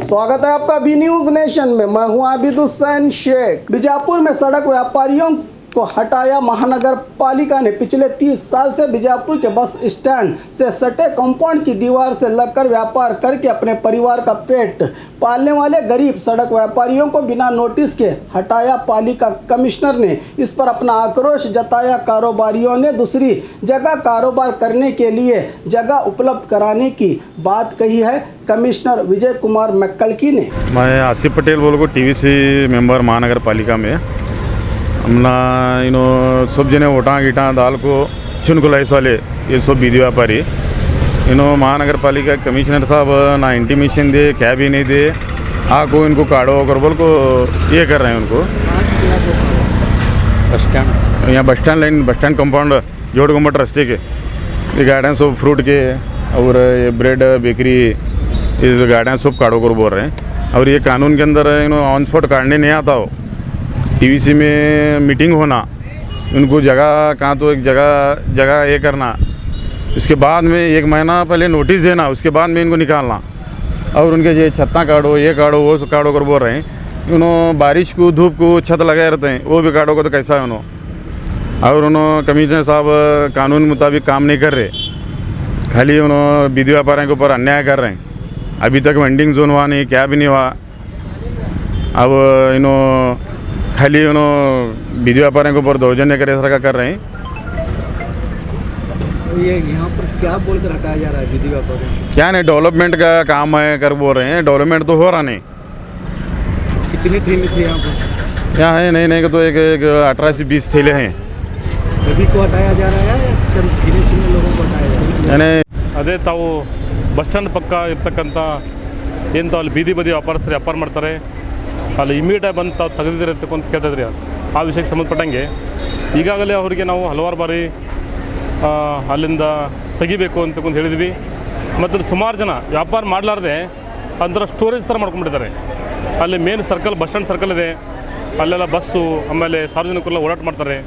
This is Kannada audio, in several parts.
स्वागत है आपका बी न्यूज नेशन में। मैं हूं आबिद हुसैन शेख। बीजापुर में सड़क व्यापारियों को हटाया महानगर पालिका ने। पिछले 30 साल से बीजापुर के बस स्टैंड से सटे कंपाउंड की दीवार से लगकर व्यापार करके अपने परिवार का पेट पालने वाले गरीब सड़क व्यापारियों को बिना नोटिस के हटाया। पालिका कमिश्नर ने इस पर अपना आक्रोश जताया। कारोबारियों ने दूसरी जगह कारोबार करने के लिए जगह उपलब्ध कराने की बात कही है। कमिश्नर विजय कुमार मैक्कलकी ने। मैं आसिफ पटेल बोल को TVC मेंबर महानगर पालिका में हमला सब जने वोटा गिटा दाल को चुन लाइस वाले ये सब बीदी व्यापारी महानगर पालिका कमिश्नर साहब ना इंटीमेशन दे क्या भी नहीं दे आको इनको काढ़ो कर बोल को ये कर रहे हैं उनको बस स्टैंड यहाँ bus stand line bus stand compound जोड़ गुम्मट रास्ते के ये गार्डन सब फ्रूट के और ये ब्रेड बेकरी ये गार्डन सब काढ़ो कर बोल रहे हैं। और ये कानून के अंदर ऑन स्पॉट काटने नहीं आता हो। TVC में मीटिंग होना उनको जगह कहाँ तो एक जगह ये करना, उसके बाद में 1 महीना पहले नोटिस देना, उसके बाद में इनको निकालना और उनके ये छत्ता काटो ये काटो वो काटो कर बोल रहे हैं। उन्होंने बारिश को धूप को छत लगाए रहते हैं वो भी काटो को तो कैसा है उन्होंने। और उन्होंने कमिश्नर साहब कानून मुताबिक काम नहीं कर रहे, खाली उन्होंने बीदी व्यापारियों के ऊपर अन्याय कर रहे हैं। अभी तक वेंडिंग जोन हुआ नहीं, क्या भी नहीं हुआ। अब खाली बीदी व्यापारियों के ऊपर दौर्जन्य कर रहे हैं। ये यहाँ पर क्या बोल कर हटाया जा रहा है बीदी व्यापारी? क्या नहीं, डेवलपमेंट का काम है कर बोल रहे हैं। डेवलपमेंट तो हो रहा नहीं। कितने ठेले थे यहाँ पर? यहाँ है नहीं तो एक 18 से 20 ठेले हैं। सभी को हटाया जा रहा है या सिर्फ गिने-चुने लोगों को हटाया जा रहा है? ಅದೇ ತಾವು ಬಸ್ ಸ್ಟ್ಯಾಂಡ್ ಪಕ್ಕ ಇರ್ತಕ್ಕಂಥ ಏನು ತಾವು ಅಲ್ಲಿ ಬೀದಿ ವ್ಯಾಪಾರಸ್ಥರು ವ್ಯಾಪಾರ ಮಾಡ್ತಾರೆ ಅಲ್ಲಿ ಇಮಿಡಿಯೇಟಾಗಿ ಬಂದು ತಾವು ತೆಗೆದಿರುತ್ತೆ ಅಂತ ಕೇಳ್ತಿದ್ರಿ ಆ ವಿಷಯಕ್ಕೆ ಸಂಬಂಧಪಟ್ಟಂಗೆ ಈಗಾಗಲೇ ಅವರಿಗೆ ನಾವು ಹಲವಾರು ಬಾರಿ ಅಲ್ಲಿಂದ ತೆಗಿಬೇಕು ಅಂತ ಹೇಳಿದ್ವಿ. ಮತ್ತು ಸುಮಾರು ಜನ ವ್ಯಾಪಾರ ಮಾಡಲಾರ್ದೆ ಅದರ ಸ್ಟೋರೇಜ್ ಥರ ಮಾಡ್ಕೊಂಡ್ಬಿಟ್ಟಿದ್ದಾರೆ. ಅಲ್ಲಿ main circle bus stand circle ಇದೆ, ಅಲ್ಲೆಲ್ಲ ಬಸ್ಸು ಆಮೇಲೆ ಸಾರ್ವಜನಿಕರೆಲ್ಲ ಓಡಾಟ ಮಾಡ್ತಾರೆ.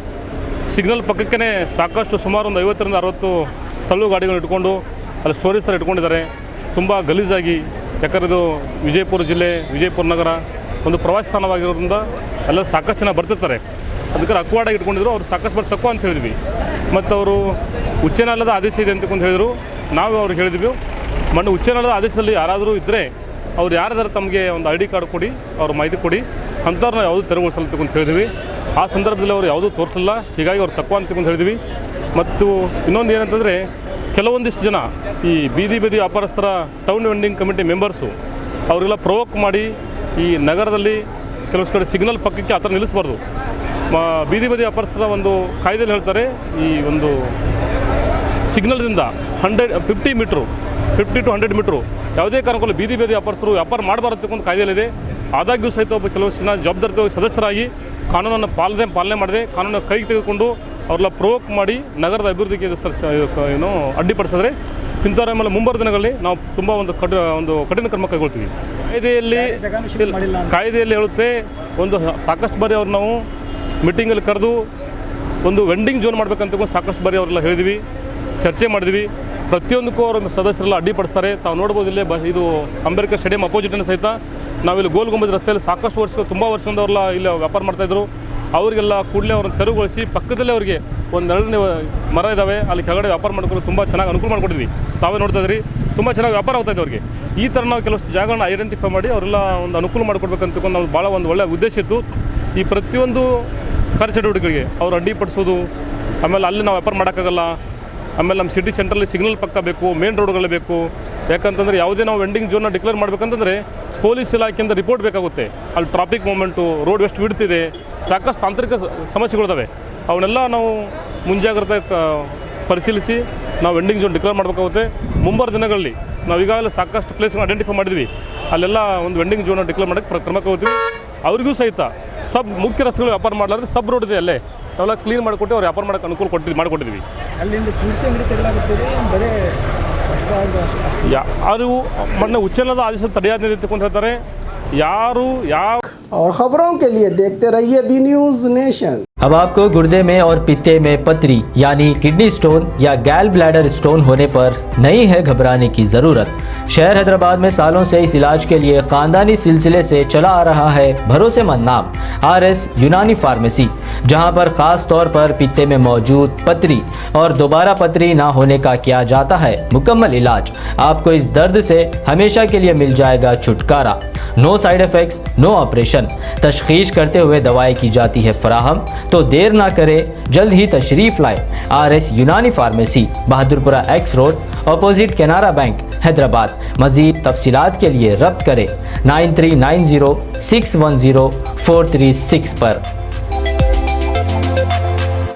ಸಿಗ್ನಲ್ ಪಕ್ಕಕ್ಕೇ ಸಾಕಷ್ಟು ಸುಮಾರು ಒಂದು 50ರಿಂದ 60 ತಳ್ಳು ಗಾಡಿಗಳನ್ನ ಇಟ್ಕೊಂಡು ಅಲ್ಲಿ ಸ್ಟೋರೇಜ್ ಥರ ಇಟ್ಕೊಂಡಿದ್ದಾರೆ. ತುಂಬ ಗಲೀಜಾಗಿ, ಯಾಕಂದರೆ ಇದು ವಿಜಯಪುರ ಜಿಲ್ಲೆ ವಿಜಯಪುರ ನಗರ ಒಂದು ಪ್ರವಾಸಿ ಸ್ಥಾನವಾಗಿರೋದ್ರಿಂದ ಎಲ್ಲ ಸಾಕಷ್ಟು ಜನ ಬರ್ತಿರ್ತಾರೆ. ಅದಕ್ಕೆ ಅಕ್ವಾಡಾಗಿ ಇಟ್ಕೊಂಡಿದ್ರು. ಅವ್ರು ಸಾಕಷ್ಟು ಬಾರಿ ತಕ್ಕೋ ಅಂತ ಹೇಳಿದ್ವಿ. ಮತ್ತು ಅವರು ಉಚ್ಚ ನ್ಯಾಯಾಲಯದ ಆದೇಶ ಇದೆ ಅಂತ ಹೇಳಿದರು. ನಾವು ಅವ್ರಿಗೆ ಹೇಳಿದ್ವಿ ಮೊನ್ನೆ ಉಚ್ಚ ನ್ಯಾಯಾಲಯದ ಆದೇಶದಲ್ಲಿ ಯಾರಾದರೂ ಇದ್ದರೆ ಅವ್ರು ಯಾರಾದರೂ ತಮಗೆ ಒಂದು ID ಕಾರ್ಡ್ ಕೊಡಿ, ಅವ್ರ ಮಾಹಿತಿ ಕೊಡಿ, ಅಂಥವ್ರನ್ನ ಯಾವುದೂ ತೆರವುಗೊಳಿಸಲ್ಲ ಅಂತ ಹೇಳಿದ್ವಿ. ಆ ಸಂದರ್ಭದಲ್ಲಿ ಅವರು ಯಾವುದೂ ತೋರಿಸಲಿಲ್ಲ. ಹೀಗಾಗಿ ಅವ್ರು ತಕ್ಕೋ ಅಂತ ಹೇಳಿದ್ವಿ. ಮತ್ತು ಇನ್ನೊಂದು ಏನಂತಂದರೆ ಕೆಲವೊಂದಿಷ್ಟು ಜನ ಈ ಬೀದಿ ವ್ಯಾಪಾರಸ್ಥರ ಟೌನ್ ವೆಂಡಿಂಗ್ ಕಮಿಟಿ ಮೆಂಬರ್ಸು ಅವರೆಲ್ಲ ಪ್ರವೋಕ್ ಮಾಡಿ ಈ ನಗರದಲ್ಲಿ ಕೆಲವಷ್ಟು ಕಡೆ ಸಿಗ್ನಲ್ ಪಕ್ಕಕ್ಕೆ ಆ ಥರ ನಿಲ್ಲಿಸಬಾರ್ದು. ಬೀದಿ ವ್ಯಾಪಾರಸ್ಥರ ಒಂದು ಕಾಯ್ದೆಯಲ್ಲಿ ಹೇಳ್ತಾರೆ, ಈ ಒಂದು ಸಿಗ್ನಲ್ದಿಂದ 50 to 100 ಮೀಟ್ರು ಯಾವುದೇ ಕಾರಣಕ್ಕೂ ಬೀದಿ ವ್ಯಾಪಾರಸ್ಥರು ವ್ಯಾಪಾರ ಮಾಡಬಾರದು ಅಂತ ಕಾಯ್ದೆಯಲ್ಲಿದೆ. ಆದಾಗ್ಯೂ ಸಹಿತ ಒಬ್ಬ ಕೆಲವಷ್ಟು ಜನ ಜವಾಬ್ದಾರಿ ಸದಸ್ಯರಾಗಿ ಕಾನೂನನ್ನು ಪಾಲನೆ ಮಾಡದೆ ಕಾನೂನನ್ನು ಕೈಗೆ ತೆಗೆದುಕೊಂಡು ಅವ್ರೆಲ್ಲ ಪ್ರವೋಕ್ ಮಾಡಿ ನಗರದ ಅಭಿವೃದ್ಧಿಗೆ ಅಡ್ಡಿಪಡಿಸಿದ್ರೆ ಇಂಥವ್ರ ಮೇಲೆ ಮುಂಬರುವ ದಿನಗಳಲ್ಲಿ ನಾವು ತುಂಬ ಒಂದು ಕಠಿಣ ಕ್ರಮ ಕೈಗೊಳ್ತೀವಿ. ಕಾಯ್ದೆಯಲ್ಲಿ ಹೇಳುತ್ತೆ, ಒಂದು ಸಾಕಷ್ಟು ಬಾರಿ ಅವ್ರು ನಾವು ಮೀಟಿಂಗಲ್ಲಿ ಕರೆದು ಒಂದು ವೆಂಡಿಂಗ್ ಝೋನ್ ಮಾಡಬೇಕಂತ ಸಾಕಷ್ಟು ಬಾರಿ ಅವರೆಲ್ಲ ಹೇಳಿದ್ವಿ, ಚರ್ಚೆ ಮಾಡಿದ್ವಿ. ಪ್ರತಿಯೊಂದಕ್ಕೂ ಅವ್ರ ಸದಸ್ಯರೆಲ್ಲ ಅಡ್ಡಿಪಡಿಸ್ತಾರೆ. ತಾವು ನೋಡ್ಬೋದು, ಇಲ್ಲೇ ಇದು ಅಂಬೇಡ್ಕರ್ ಸ್ಟೇಡಿಯಂ ಅಪೋಸಿಟನ್ನು ಸಹಿತ ನಾವಿಲ್ಲಿ ಗೋಲ್ ಗುಂಬಜ್ ರಸ್ತೆಯಲ್ಲಿ ಸಾಕಷ್ಟು ತುಂಬ ವರ್ಷದಿಂದ ಅವ್ರೆಲ್ಲ ಇಲ್ಲಿ ವ್ಯಾಪಾರ ಮಾಡ್ತಾಯಿದ್ರು. ಅವರಿಗೆಲ್ಲ ಕೂಡಲೇ ಅವ್ರನ್ನ ತೆರವುಗೊಳಿಸಿ ಪಕ್ಕದಲ್ಲೇ ಅವರಿಗೆ ಒಂದು 2 ಮರ ಇದ್ದಾವೆ, ಅಲ್ಲಿ ಕೆಳಗಡೆ ವ್ಯಾಪಾರ ಮಾಡ್ಕೊಂಡು ತುಂಬ ಚೆನ್ನಾಗಿ ಅನುಕೂಲ ಮಾಡಿಕೊಟ್ಟಿದ್ವಿ. ತಾವೇ ನೋಡ್ತಾ ಇದ್ರಿ, ತುಂಬ ಚೆನ್ನಾಗಿ ವ್ಯಾಪಾರ ಆಗ್ತಾಯಿದೆ ಅವ್ರಿಗೆ. ಈ ಥರ ನಾವು ಕೆಲವಷ್ಟು ಜಾಗಗಳನ್ನ ಐಡೆಂಟಿಫೈ ಮಾಡಿ ಅವರೆಲ್ಲ ಒಂದು ಅನುಕೂಲ ಮಾಡಿಕೊಡ್ಬೇಕಂತ ನಾವು ಭಾಳ ಒಂದು ಒಳ್ಳೆಯ ಉದ್ದೇಶ ಇತ್ತು. ಈ ಪ್ರತಿಯೊಂದು ಕಾರ್ಯಚಟುವಟಿಕೆಗಳಿಗೆ ಅವ್ರು ಅಡ್ಡಿಪಡಿಸೋದು, ಆಮೇಲೆ ಅಲ್ಲಿ ನಾವು ವ್ಯಾಪಾರ ಮಾಡೋಕ್ಕಾಗಲ್ಲ. ಆಮೇಲೆ ನಮ್ಮ ಸಿಟಿ ಸೆಂಟ್ರಲ್ಲಿ ಸಿಗ್ನಲ್ ಪಕ್ಕ ಬೇಕು, ಮೇನ್ ರೋಡ್ಗಳು ಬೇಕು. ಯಾಕಂತಂದರೆ ಯಾವುದೇ ನಾವು ವೆಂಡಿಂಗ್ ಝೋನ್ನ ಡಿಕ್ಲೇರ್ ಮಾಡಬೇಕಂತಂದರೆ ಪೊಲೀಸ್ ಇಲಾಖೆಯಿಂದ ರಿಪೋರ್ಟ್ ಬೇಕಾಗುತ್ತೆ. ಅಲ್ಲಿ ಟ್ರಾಫಿಕ್ ಮೂವ್ಮೆಂಟು, ರೋಡ್ ಎಷ್ಟು ಬಿಡ್ತಿದೆ, ಸಾಕಷ್ಟು ತಾಂತ್ರಿಕ ಸಮಸ್ಯೆಗಳಿದ್ದಾವೆ. ಅವನ್ನೆಲ್ಲ ನಾವು ಮುಂಜಾಗ್ರತೆ ಪರಿಶೀಲಿಸಿ ನಾವು ವೆಂಡಿಂಗ್ ಝೋನ್ ಡಿಕ್ಲೇರ್ ಮಾಡಬೇಕಾಗುತ್ತೆ. ಮುಂಬರುವ ದಿನಗಳಲ್ಲಿ ನಾವು ಈಗಾಗಲೇ ಸಾಕಷ್ಟು ಪ್ಲೇಸ್ಗಳನ್ನ ಐಡೆಂಟಿಫೈ ಮಾಡಿದ್ವಿ. ಅಲ್ಲೆಲ್ಲ ಒಂದು ವೆಂಡಿಂಗ್ ಝೋನ್ ಡಿಕ್ಲೇರ್ ಮಾಡೋಕ್ಕೆ ಕ್ರಮ ಕೈಗೊಳ್ತೀವಿ. ಅವರಿಗೂ ಸಹಿತ ಮುಖ್ಯ ರಸ್ತೆಗಳು ವ್ಯಾಪಾರ ಮಾಡಲಾದ್ರೆ ಸಬ್ ರೋಡ್ ಇದೆ, ಅಲ್ಲೇ ನಾವೆಲ್ಲ ಕ್ಲೀನ್ ಮಾಡಿಕೊಟ್ಟು ಅವ್ರು ವ್ಯಾಪಾರ ಮಾಡೋಕ್ಕೆ ಅನುಕೂಲ ಮಾಡಿಕೊಟ್ಟಿದ್ವಿ. ಅಲ್ಲಿಂದ ಬರೀ ಯಾರು ಮೊನ್ನೆ ಉಚ್ಚ ನ್ಯಾಯಾಲಯದ ಆದೇಶ ತಡೆಯಾಜ್ಞೆ ಅಂತ ಹೇಳ್ತಾರೆ. ಯಾರು ಯಾವ और खबरों के लिए देखते रहिए बी न्यूज नेशन। अब आपको गुर्दे में और पित्ते में पथरी यानी किडनी स्टोन या गैल ब्लैडर स्टोन होने पर नहीं है घबराने की जरूरत। शहर हैदराबाद में सालों से इस इलाज के लिए खानदानी सिलसिले से चला आ रहा है भरोसेमंद नाम RS यूनानी फार्मेसी, जहां पर खास तौर पर पित्ते में मौजूद पथरी और दोबारा पथरी ना होने का किया जाता है मुकम्मल इलाज। आपको इस दर्द से हमेशा के लिए मिल जाएगा छुटकारा। No side effects, no operation. तशखीस करते हुए दवाएं की जाती है फराहम। तो देर ना करें, जल्द ही तशरीफ़ लाए RS यूनानी pharmacy, Bahadurpura X road, opposite Canara bank, Hyderabad. मज़ीद तफसीलात के लिए रब्त करें 9390610436 पर।